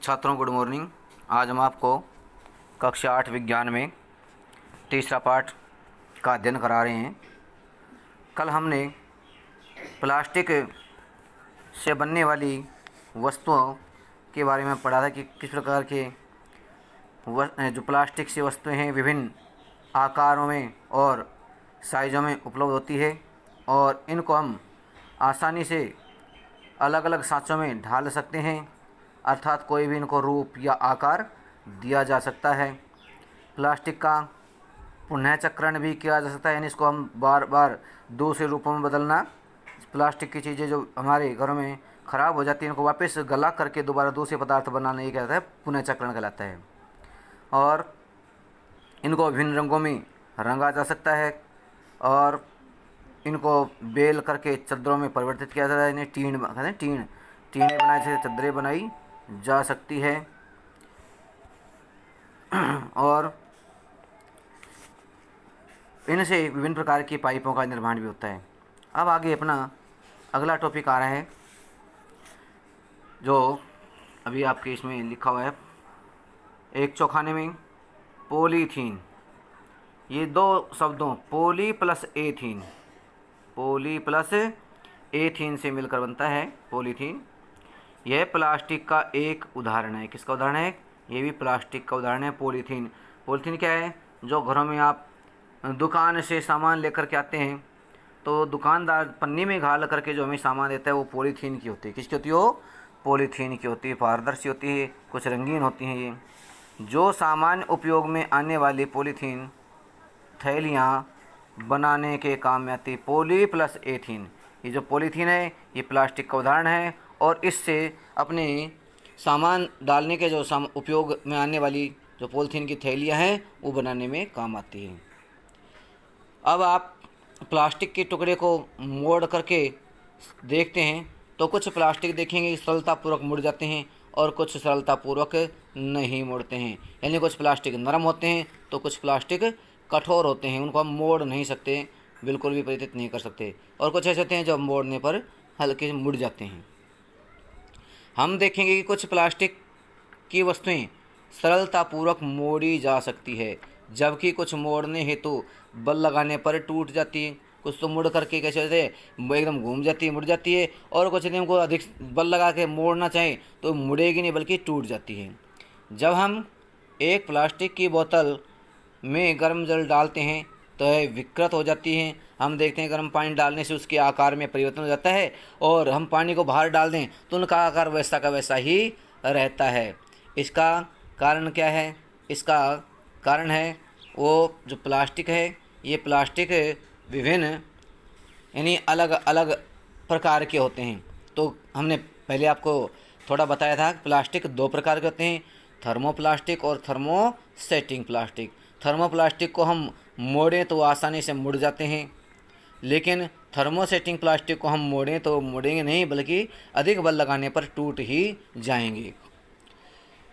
छात्रों good morning. आज हम आपको कक्षा 8 विज्ञान में तीसरा पाठ का अध्ययन करा रहे हैं। कल हमने प्लास्टिक से बनने वाली वस्तुओं के बारे में पढ़ा था कि किस प्रकार के जो प्लास्टिक से वस्तुएं हैं विभिन्न आकारों में और साइज़ों में उपलब्ध होती है और इनको हम आसानी से अलग अलग सांचों में ढाल सकते हैं, अर्थात कोई भी इनको रूप या आकार दिया जा सकता है। प्लास्टिक का पुनः चक्रण भी किया जा सकता है, यानी इसको हम बार बार दूसरे रूपों में बदलना। प्लास्टिक की चीज़ें जो हमारे घरों में ख़राब हो जाती हैं इनको वापस गला करके दोबारा दूसरे पदार्थ बनाना, ये कहता है पुनः चक्रण कहलाता है। और इनको विभिन्न रंगों में रंगा जा सकता है और इनको बेल करके चद्दरों में परिवर्तित किया जाता है। इन्हें टीन कहते हैं, टीनें बनाई से चद्दरें बनाई जा सकती है और इनसे विभिन्न प्रकार की पाइपों का निर्माण भी होता है। अब आगे अपना अगला टॉपिक आ रहा है जो अभी आपके इसमें लिखा हुआ है एक चौखाने में, पॉलीथीन। ये दो शब्दों poly plus ethene, poly plus ethene से मिलकर बनता है पॉलीथीन। यह प्लास्टिक का एक उदाहरण है। किसका उदाहरण है? ये भी प्लास्टिक का उदाहरण है पॉलीथीन। पॉलीथीन क्या है? जो घरों में आप दुकान से सामान लेकर के आते हैं तो दुकानदार पन्नी में घाल करके जो हमें सामान देता है वो पॉलीथीन की होती है। किसकी होती है? वो पॉलीथीन की होती है, पारदर्शी होती है, कुछ रंगीन होती हैं। ये जो सामान्य उपयोग में आने वाली पॉलीथीन थैलियाँ बनाने के काम में आती है, पॉली प्लस एथीन। ये जो पॉलीथीन है ये प्लास्टिक का उदाहरण है और इससे अपने सामान डालने के जो उपयोग में आने वाली जो पॉलीथीन की थैलियाँ हैं वो बनाने में काम आती हैं। अब आप प्लास्टिक के टुकड़े को मोड़ करके देखते हैं तो कुछ प्लास्टिक देखेंगे सरलतापूर्वक मुड़ जाते हैं और कुछ सरलतापूर्वक नहीं मुड़ते हैं। यानी कुछ प्लास्टिक नरम होते हैं तो कुछ प्लास्टिक कठोर होते हैं, उनको हम मोड़ नहीं सकते, बिल्कुल भी परिवर्तित नहीं कर सकते। और कुछ ऐसे होते हैं जो मोड़ने पर हल्के मुड़ जाते हैं। हम देखेंगे कि कुछ प्लास्टिक की वस्तुएं सरलतापूर्वक मोड़ी जा सकती है, जबकि कुछ मोड़ने हेतु बल लगाने पर टूट जाती है। कुछ तो मुड़ करके कैसे होते एकदम घूम जाती है, मुड़ जाती है, और कुछ यदि हमको अधिक बल लगा के मोड़ना चाहें तो मुड़ेगी नहीं बल्कि टूट जाती है। जब हम एक प्लास्टिक की बोतल में गर्म जल डालते हैं तो यह विकृत हो जाती है। हम देखते हैं गर्म पानी डालने से उसके आकार में परिवर्तन हो जाता है और हम पानी को बाहर डाल दें तो उनका आकार वैसा का वैसा ही रहता है। इसका कारण क्या है? इसका कारण है वो जो प्लास्टिक है, ये प्लास्टिक विभिन्न यानी अलग अलग प्रकार के होते हैं। तो हमने पहले आपको थोड़ा बताया था कि प्लास्टिक दो प्रकार के होते हैं, थर्मोप्लास्टिक और थर्मोसेटिंग प्लास्टिक। थर्मोप्लास्टिक को हम मोड़ें तो आसानी से मुड़ जाते हैं, लेकिन थर्मोसेटिंग प्लास्टिक को हम मोड़ें तो मुड़ेंगे नहीं बल्कि अधिक बल लगाने पर टूट ही जाएंगे।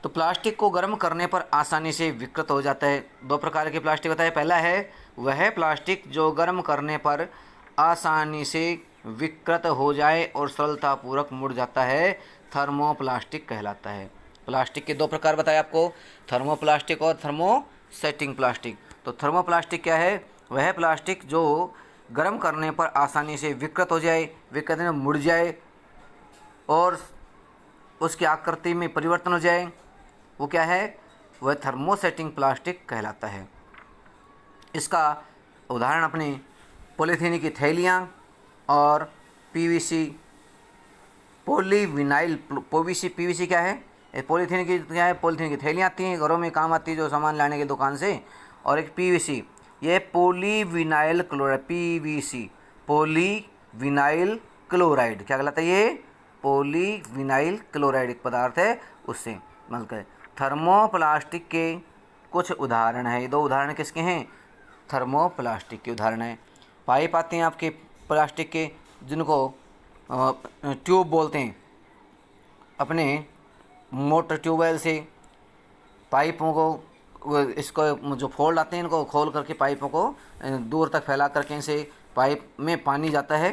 तो प्लास्टिक को गर्म करने पर आसानी से विकृत हो जाता है। दो प्रकार के प्लास्टिक होता है। पहला है वह प्लास्टिक जो गर्म करने पर आसानी से विकृत हो जाए और सरलतापूर्वक मुड़ जाता है, थर्मोप्लास्टिक कहलाता है। प्लास्टिक के दो प्रकार बताए आपको, थर्मोप्लास्टिक और थर्मोसेटिंग प्लास्टिक। तो थर्मोप्लास्टिक क्या है? वह प्लास्टिक जो गर्म करने पर आसानी से विकृत हो जाए, विकृत में मुड़ जाए और उसकी आकृति में परिवर्तन हो जाए, वो क्या है? वह थर्मोसेटिंग प्लास्टिक कहलाता है। इसका उदाहरण अपने पॉलीथीन की थैलियाँ और पीवीसी, पॉलीविनाइल पीवीसी क्या है? पॉलीथीन की क्या है? पॉलीथीन की थैलियाँ आती हैं, घरों में काम आती है जो सामान लाने की दुकान से। और एक पीवीसी, ये polyvinyl chloride, PVC polyvinyl chloride क्या कहलाता है? ये पॉलीविनाइल क्लोराइड एक पदार्थ है, उससे मिलकर। थर्मोप्लास्टिक के कुछ उदाहरण है। दो उदाहरण किसके हैं? थर्मोप्लास्टिक के उदाहरण है। पाइप आते हैं आपके प्लास्टिक के जिनको ट्यूब बोलते हैं। अपने मोटर ट्यूबवेल से पाइपों को इसको जो फोल्ड आते हैं इनको खोल करके पाइपों को दूर तक फैला करके इनसे पाइप में पानी जाता है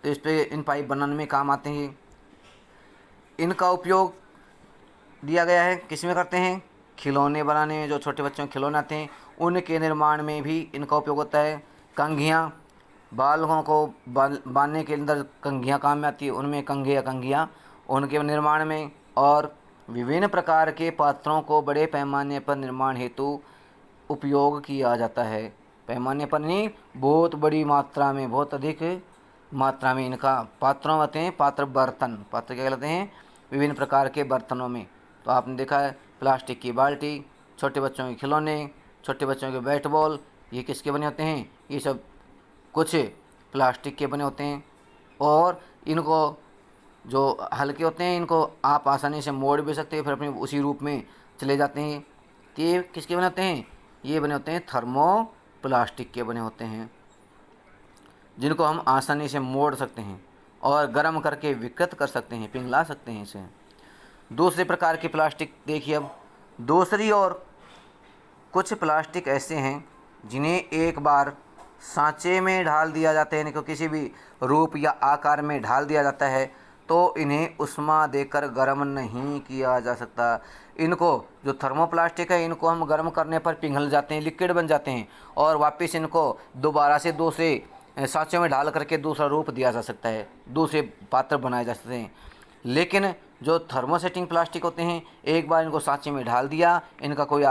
तो इस पर इन पाइप बनाने में काम आते हैं। इनका उपयोग दिया गया है। किस में करते हैं? खिलौने बनाने में, जो छोटे बच्चों के खिलौने आते हैं उनके निर्माण में भी इनका उपयोग होता है। कंघियाँ, बालकों को बांधने के अंदर कंघियाँ काम में आती है, उनमें कंघे या कंघियाँ उनके निर्माण में। और विभिन्न प्रकार के पात्रों को बड़े पैमाने पर निर्माण हेतु उपयोग किया जाता है। पैमाने पर नहीं, बहुत बड़ी मात्रा में, बहुत अधिक मात्रा में इनका पात्रों होते हैं। पात्र बर्तन, पात्र क्या कहलाते हैं? विभिन्न प्रकार के बर्तनों में। तो आपने देखा है प्लास्टिक की बाल्टी, छोटे बच्चों के खिलौने, छोटे बच्चों के बैट बॉल, ये किसके बने होते हैं? ये सब कुछ प्लास्टिक के बने होते हैं। और इनको जो हल्के होते हैं इनको आप आसानी से मोड़ भी सकते हैं, फिर अपने उसी रूप में चले जाते हैं। तो ये किसके बने होते हैं? ये बने होते हैं थर्मो प्लास्टिक के बने होते हैं, जिनको हम आसानी से मोड़ सकते हैं और गर्म करके विकृत कर सकते हैं, पिघला सकते हैं इसे। दूसरे प्रकार की प्लास्टिक देखिए अब। दूसरी ओर कुछ प्लास्टिक ऐसे हैं जिन्हें एक बार सांचे में ढाल दिया जाता है, यानी कि किसी भी रूप या आकार में ढाल दिया जाता है, तो इन्हें उष्मा देकर गर्म नहीं किया जा सकता। इनको जो थर्मोप्लास्टिक है इनको हम गर्म करने पर पिघल जाते हैं, लिक्विड बन जाते हैं, और वापस इनको दोबारा से दूसरे सांचों में ढाल करके दूसरा रूप दिया जा सकता है, दूसरे पात्र बनाए जा सकते हैं। लेकिन जो थर्मोसेटिंग प्लास्टिक होते हैं, एक बार इनको सांचे में ढाल दिया, इनका कोई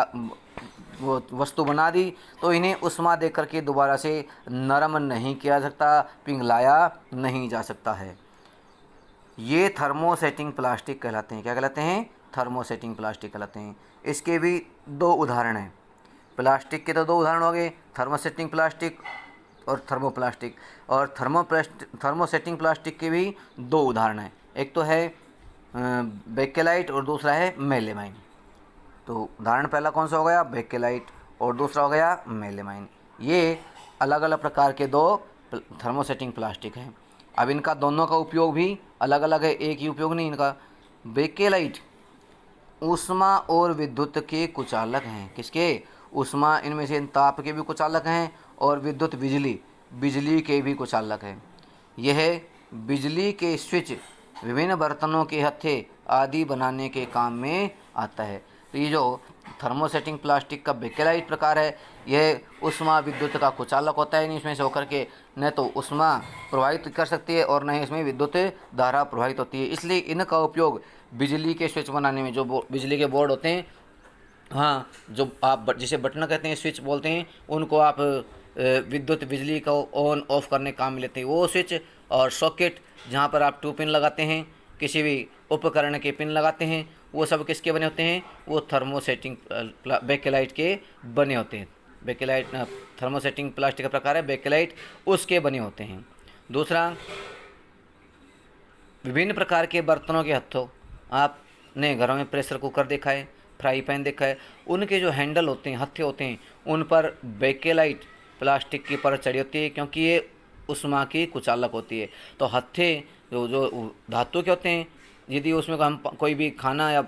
वो वस्तु बना दी, तो इन्हें उष्मा दे करके दोबारा से नरम नहीं किया जा सकता, पिघलाया नहीं जा सकता है। ये थर्मोसेटिंग प्लास्टिक कहलाते हैं। क्या कहलाते हैं? थर्मोसेटिंग प्लास्टिक कहलाते हैं। इसके भी दो उदाहरण हैं। प्लास्टिक के तो दो उदाहरण हो गए, थर्मोसेटिंग प्लास्टिक और थर्मोप्लास्टिक। और थर्मोसेटिंग प्लास्टिक के भी दो उदाहरण हैं। एक तो है बेकेलाइट और दूसरा है मेलेमाइन। तो उदाहरण पहला कौन सा हो गया? बेकेलाइट, और दूसरा हो गया मेलेमाइन। ये अलग अलग प्रकार के दो थर्मोसेटिंग प्लास्टिक हैं। अब इनका दोनों का उपयोग भी अलग अलग है, एक ही उपयोग नहीं इनका। बेकेलाइट ऊष्मा और विद्युत के कुचालक हैं। किसके? ऊष्मा, इनमें से ताप के भी कुचालक हैं, और विद्युत बिजली के भी कुचालक हैं। यह बिजली के स्विच, विभिन्न बर्तनों के हत्थे आदि बनाने के काम में आता है। तो ये जो थर्मोसेटिंग प्लास्टिक का बेकेलाइट प्रकार है, यह ऊष्मा विद्युत का कुचालक होता है। इसमें से होकर के न तो ऊष्मा प्रवाहित कर सकती है और न ही इसमें विद्युत धारा प्रवाहित होती है। इसलिए इनका उपयोग बिजली के स्विच बनाने में, जो बिजली के बोर्ड होते हैं, हाँ, जो आप जिसे बटन कहते हैं, स्विच बोलते हैं, उनको आप विद्युत बिजली को ऑन ऑफ करने काम में लेते हैं। वो स्विच और सॉकेट जहाँ पर आप 2 पिन लगाते हैं, किसी भी उपकरण के पिन लगाते हैं, वो सब किसके बने होते हैं? वो थर्मोसेटिंग बेकेलाइट के बने होते हैं। बेकेलाइट थर्मोसेटिंग प्लास्टिक का प्रकार है, बेकेलाइट उसके बने होते हैं। दूसरा, विभिन्न प्रकार के बर्तनों के हत्थों, आपने घरों में प्रेशर कुकर देखा है, फ्राई पैन देखा है, उनके जो हैंडल होते हैं, हत्थे होते हैं, उन पर बेकेलाइट प्लास्टिक की परत चढ़ी होती है, क्योंकि ये उष्मा की कुचालक होती है। तो हत्थे जो धातु के होते हैं, यदि उसमें हम कोई भी खाना या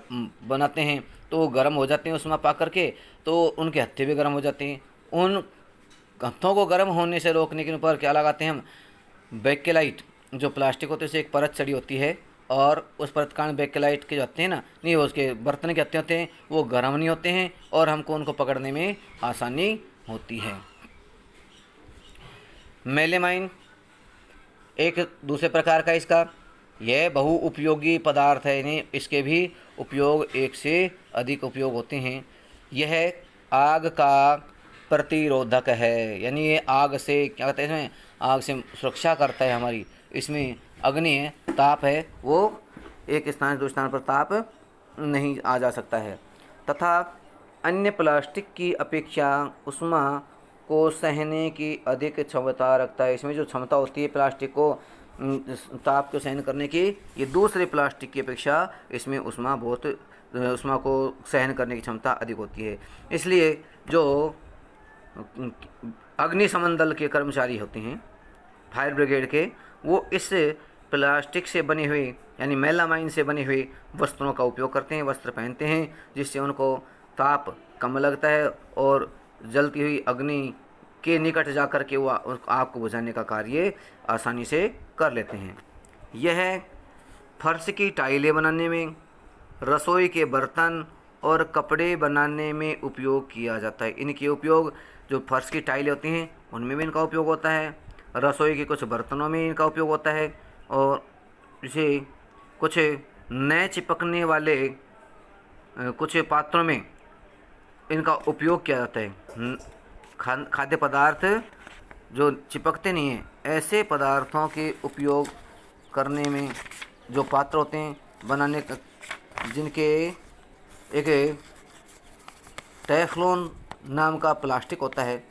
बनाते हैं तो वो गर्म हो जाते हैं उष्मा पा करके, तो उनके हत्थे भी गर्म हो जाते हैं। उन हत्थों को गर्म होने से रोकने के ऊपर क्या लगाते हैं हम? बेकेलाइट, जो प्लास्टिक होते हैं उसे एक परत चढ़ी होती है, और उस परत कारण बेकेलाइट के जो हत्थे हैं ना, नहीं, उसके बर्तन के हत्थे होते हैं, वो गर्म नहीं होते हैं और हमको उनको पकड़ने में आसानी होती है। मेलेमाइन एक दूसरे प्रकार का इसका, यह बहुउपयोगी पदार्थ है, यानी इसके भी उपयोग एक से अधिक उपयोग होते हैं। यह आग का प्रतिरोधक है, यानी ये आग से क्या कहते हैं, इसमें आग से सुरक्षा करता है हमारी। इसमें अग्नि है, ताप है, वो एक स्थान से दूसरे स्थान पर ताप नहीं आ जा सकता है। तथा अन्य प्लास्टिक की अपेक्षा उष्मा को सहने की अधिक क्षमता रखता है। इसमें जो क्षमता होती है प्लास्टिक को ताप को सहन करने की, ये दूसरे प्लास्टिक की अपेक्षा इसमें उष्मा को सहन करने की क्षमता अधिक होती है। इसलिए जो अग्निशमन दल के कर्मचारी होते हैं, फायर ब्रिगेड के, वो इस प्लास्टिक से बने हुए, यानी मेलामाइन से बने हुए वस्त्रों का उपयोग करते हैं, वस्त्र पहनते हैं, जिससे उनको ताप कम लगता है और जलती हुई अग्नि के निकट जाकर के वो आग को बुझाने का कार्य आसानी से कर लेते हैं। यह फर्श की टाइलें बनाने में, रसोई के बर्तन और कपड़े बनाने में उपयोग किया जाता है। इनके उपयोग जो फर्श की टाइलें होती हैं उनमें भी इनका उपयोग होता है, रसोई के कुछ बर्तनों में इनका उपयोग होता है, और इसे कुछ नए चिपकने वाले कुछ पात्रों में इनका उपयोग किया जाता है। खाद्य पदार्थ जो चिपकते नहीं हैं ऐसे पदार्थों के उपयोग करने में जो पात्र होते हैं बनाने का, जिनके एक टेफ्लॉन नाम का प्लास्टिक होता है,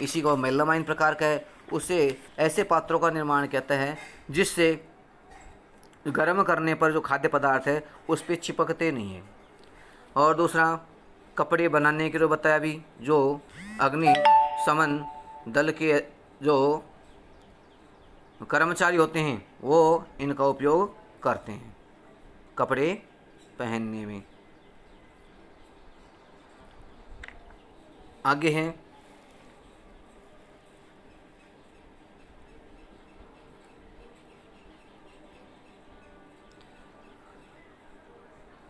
इसी को मेलामाइन प्रकार का है, उससे ऐसे पात्रों का निर्माण किया जाता है जिससे गर्म करने पर जो खाद्य पदार्थ है उस पर चिपकते नहीं हैं। और दूसरा कपड़े बनाने के लिए बताया भी, जो अग्निशमन दल के जो कर्मचारी होते हैं वो इनका उपयोग करते हैं कपड़े पहनने में। आगे हैं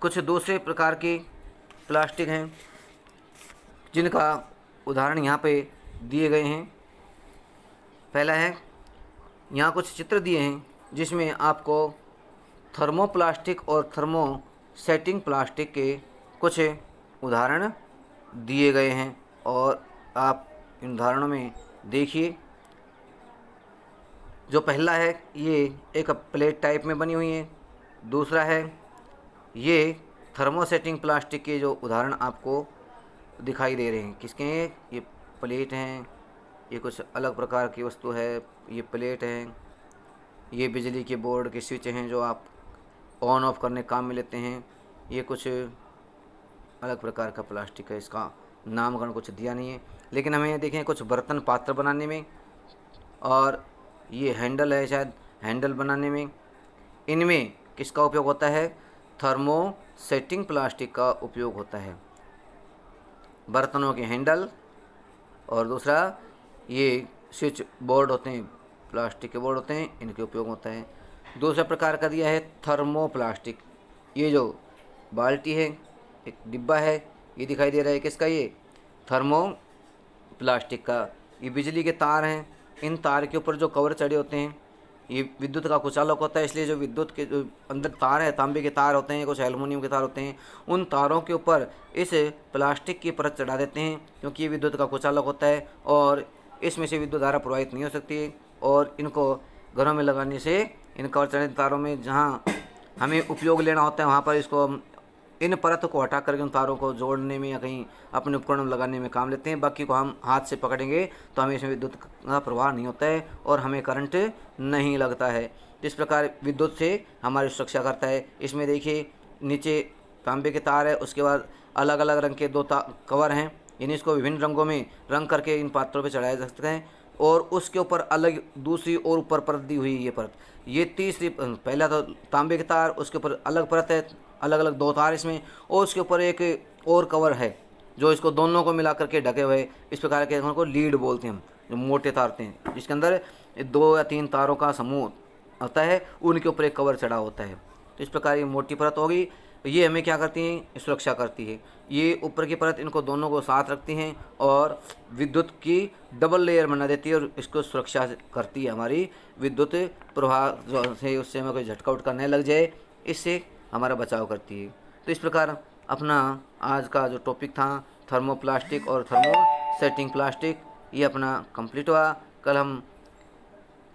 कुछ दूसरे प्रकार के प्लास्टिक हैं जिनका उदाहरण यहाँ पे दिए गए हैं। पहला है, यहाँ कुछ चित्र दिए हैं जिसमें आपको थर्मोप्लास्टिक और थर्मोसेटिंग प्लास्टिक के कुछ उदाहरण दिए गए हैं, और आप इन उदाहरणों में देखिए। जो पहला है ये एक प्लेट टाइप में बनी हुई है, दूसरा है ये थर्मोसेटिंग प्लास्टिक के जो उदाहरण आपको दिखाई दे रहे हैं। किसके हैं? ये प्लेट हैं, ये कुछ अलग प्रकार की वस्तु है, ये प्लेट हैं, ये बिजली के बोर्ड के स्विच हैं जो आप ऑन ऑफ करने काम में लेते हैं। ये कुछ अलग प्रकार का प्लास्टिक है, इसका नामकरण कुछ दिया नहीं है, लेकिन हमें ये देखें कुछ बर्तन पात्र बनाने में, और ये हैंडल है शायद हैंडल बनाने में। इनमें किसका उपयोग होता है? थर्मोसेटिंग प्लास्टिक का उपयोग होता है, बर्तनों के हैंडल। और दूसरा ये स्विच बोर्ड होते हैं, प्लास्टिक के बोर्ड होते हैं, इनके उपयोग होता है। दूसरा प्रकार का दिया है थर्मोप्लास्टिक। ये जो बाल्टी है, एक डिब्बा है, ये दिखाई दे रहा है, किसका? ये थर्मो प्लास्टिक का। ये बिजली के तार हैं, इन तार के ऊपर जो कवर चढ़े होते हैं ये विद्युत का कुचालक होता है, इसलिए जो विद्युत के जो अंदर तार है, तांबे के तार होते हैं, कुछ एल्युमिनियम के तार होते हैं, उन तारों के ऊपर इस प्लास्टिक की परत चढ़ा देते हैं, क्योंकि ये विद्युत का कुचालक होता है और इसमें से विद्युत धारा प्रवाहित नहीं हो सकती है। और इनको घरों में लगाने से इन कवर चढ़े तारों में जहाँ हमें उपयोग लेना होता है वहाँ पर इसको इन परत को हटा करके उन तारों को जोड़ने में या कहीं अपने उपकरण में लगाने में काम लेते हैं। बाकी को हम हाथ से पकड़ेंगे तो हमें इसमें विद्युत का प्रवाह नहीं होता है और हमें करंट नहीं लगता है। इस प्रकार विद्युत से हमारी सुरक्षा करता है। इसमें देखिए नीचे तांबे के तार है, उसके बाद अलग अलग रंग के दो कवर हैं, यानी इसको विभिन्न रंगों में रंग करके इन पात्रों पर चढ़ाया जा सकता है। और उसके ऊपर अलग दूसरी और ऊपर परत दी हुई है, ये परत, ये तीसरी, पहला तो तांबे के तार, उसके ऊपर अलग परत है, अलग अलग दो तार इसमें, और उसके ऊपर एक और कवर है जो इसको दोनों को मिला करके ढके हुए। इस प्रकार के को लीड बोलते हैं हम, जो मोटे तार होते हैं जिसके अंदर 2 या 3 तारों का समूह होता है, उनके ऊपर एक कवर चढ़ा होता है। तो इस प्रकार ये मोटी परत होगी, ये हमें क्या करती हैं? सुरक्षा करती है। ये ऊपर की परत इनको दोनों को साथ रखती हैं और विद्युत की डबल लेयर बना देती है और इसको सुरक्षा करती है। हमारी विद्युत प्रवाह जो से उससे हमें कोई झटका उटका नहीं लग जाए, इससे हमारा बचाव करती है। तो इस प्रकार अपना आज का जो टॉपिक था थर्मोप्लास्टिक और थर्मोसेटिंग प्लास्टिक, ये अपना कंप्लीट हुआ। कल हम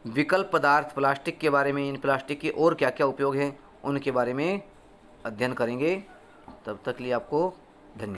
विकल्प पदार्थ प्लास्टिक के बारे में, इन प्लास्टिक के और क्या क्या उपयोग हैं उनके बारे में अध्ययन करेंगे। तब तक के लिए आपको